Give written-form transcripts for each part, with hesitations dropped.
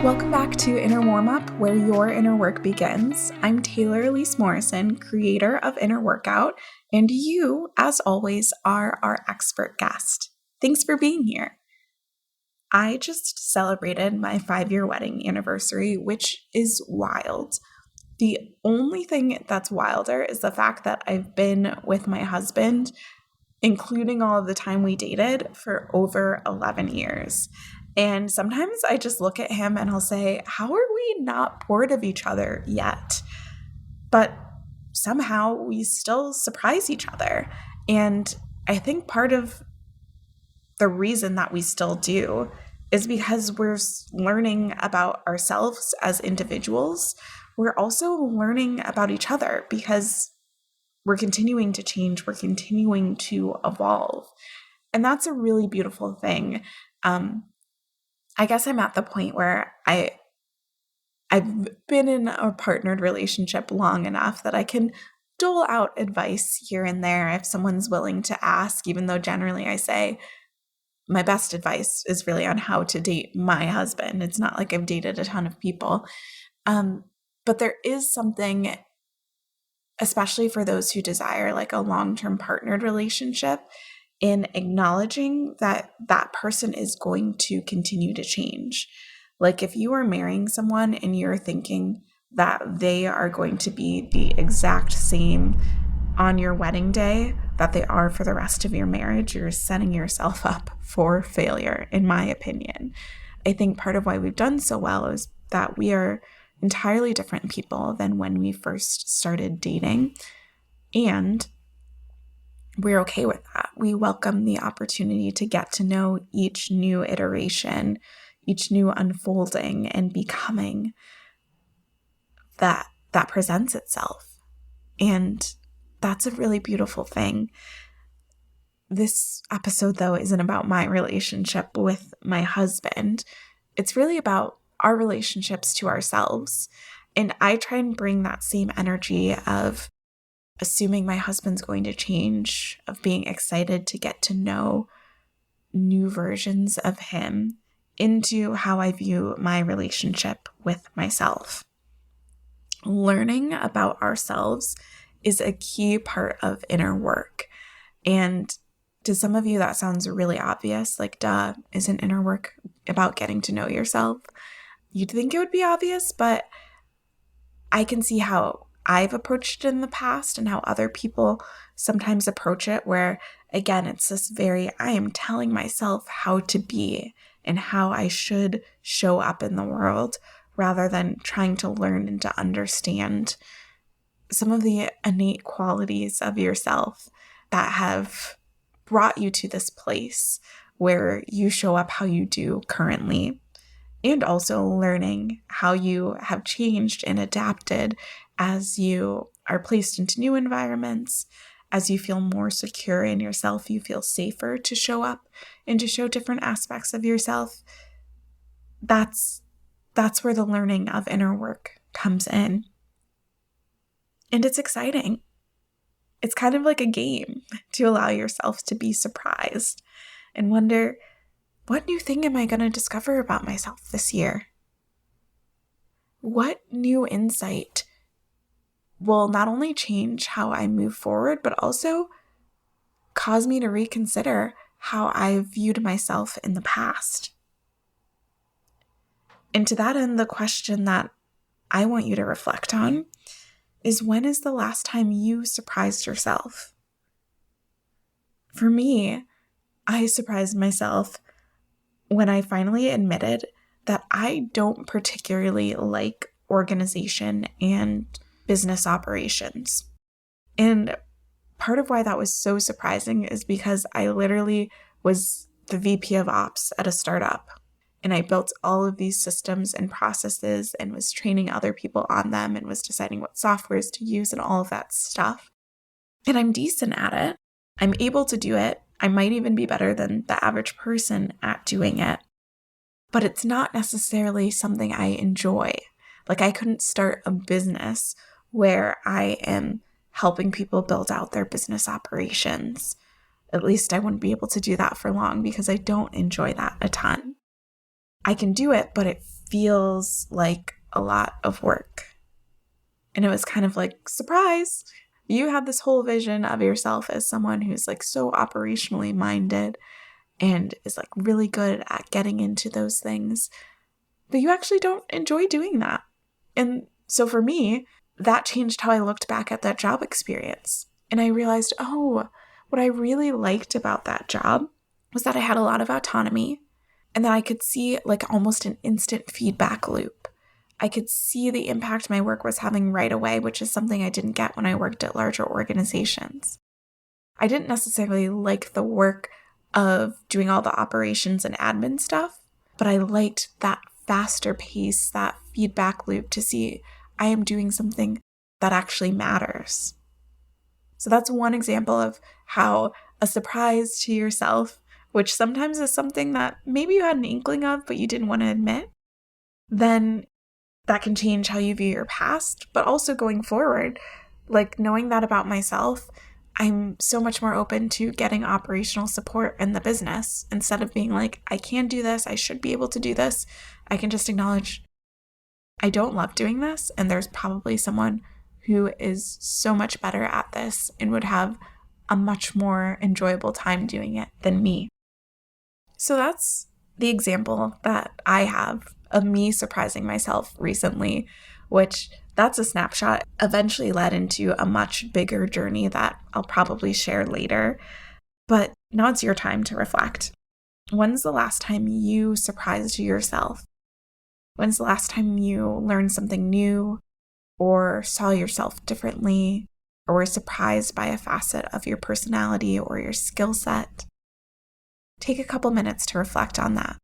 Welcome back to Inner Warmup, where your inner work begins. I'm Taylor Elise Morrison, creator of Inner Workout, and you, as always, are our expert guest. Thanks for being here. I just celebrated my 5-year wedding anniversary, which is wild. The only thing that's wilder is the fact that I've been with my husband, including all of the time we dated, for over 11 years. And sometimes I just look at him and I'll say, how are we not bored of each other yet? But somehow we still surprise each other. And I think part of the reason that we still do is because we're learning about ourselves as individuals. We're also learning about each other because we're continuing to change. We're continuing to evolve. And that's a really beautiful thing. I guess I'm at the point where I've been in a partnered relationship long enough that I can dole out advice here and there if someone's willing to ask, even though generally I say my best advice is really on how to date my husband. It's not like I've dated a ton of people. But there is something, especially for those who desire like a long-term partnered relationship, in acknowledging that that person is going to continue to change. Like if you are marrying someone and you're thinking that they are going to be the exact same on your wedding day that they are for the rest of your marriage, you're setting yourself up for failure, in my opinion. I think part of why we've done so well is that we are entirely different people than when we first started dating. And we're okay with that. We welcome the opportunity to get to know each new iteration, each new unfolding and becoming that presents itself. And that's a really beautiful thing. This episode, though, isn't about my relationship with my husband. It's really about our relationships to ourselves. And I try and bring that same energy of assuming my husband's going to change, of being excited to get to know new versions of him, into how I view my relationship with myself. Learning about ourselves is a key part of inner work. And to some of you, that sounds really obvious, like, duh, isn't inner work about getting to know yourself? You'd think it would be obvious, but I can see how I've approached it in the past and how other people sometimes approach it, where, again, it's this I am telling myself how to be and how I should show up in the world, rather than trying to learn and to understand some of the innate qualities of yourself that have brought you to this place where you show up how you do currently, and also learning how you have changed and adapted as you are placed into new environments. As you feel more secure in yourself, you feel safer to show up and to show different aspects of yourself. That's where the learning of inner work comes in. And it's exciting. It's kind of like a game to allow yourself to be surprised and wonder, what new thing am I going to discover about myself this year? What new insight will not only change how I move forward, but also cause me to reconsider how I viewed myself in the past? And to that end, the question that I want you to reflect on is, when is the last time you surprised yourself? For me, I surprised myself when I finally admitted that I don't particularly like organization and business operations. And part of why that was so surprising is because I literally was the VP of ops at a startup. And I built all of these systems and processes and was training other people on them and was deciding what softwares to use and all of that stuff. And I'm decent at it. I'm able to do it. I might even be better than the average person at doing it. But it's not necessarily something I enjoy. Like, I couldn't start a business where I am helping people build out their business operations. At least I wouldn't be able to do that for long because I don't enjoy that a ton. I can do it, but it feels like a lot of work. And it was kind of like, surprise, you had this whole vision of yourself as someone who's like so operationally minded and is like really good at getting into those things, but you actually don't enjoy doing that. And so for me, that changed how I looked back at that job experience. And I realized, oh, what I really liked about that job was that I had a lot of autonomy and that I could see like almost an instant feedback loop. I could see the impact my work was having right away, which is something I didn't get when I worked at larger organizations. I didn't necessarily like the work of doing all the operations and admin stuff, but I liked that faster pace, that feedback loop to see I am doing something that actually matters. So that's one example of how a surprise to yourself, which sometimes is something that maybe you had an inkling of, but you didn't want to admit, then that can change how you view your past, but also going forward, like knowing that about myself, I'm so much more open to getting operational support in the business instead of being like, I can do this, I should be able to do this. I can just acknowledge I don't love doing this, and there's probably someone who is so much better at this and would have a much more enjoyable time doing it than me. So that's the example that I have of me surprising myself recently, which that's a snapshot, eventually led into a much bigger journey that I'll probably share later. But now it's your time to reflect. When's the last time you surprised yourself? When's the last time you learned something new or saw yourself differently or were surprised by a facet of your personality or your skill set? Take a couple minutes to reflect on that.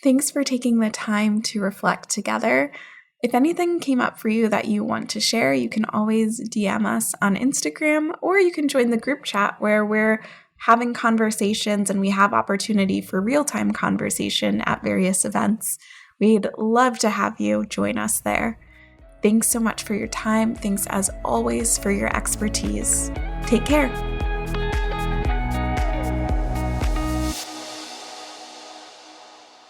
Thanks for taking the time to reflect together. If anything came up for you that you want to share, you can always DM us on Instagram, or you can join the group chat where we're having conversations and we have opportunity for real-time conversation at various events. We'd love to have you join us there. Thanks so much for your time. Thanks as always for your expertise. Take care.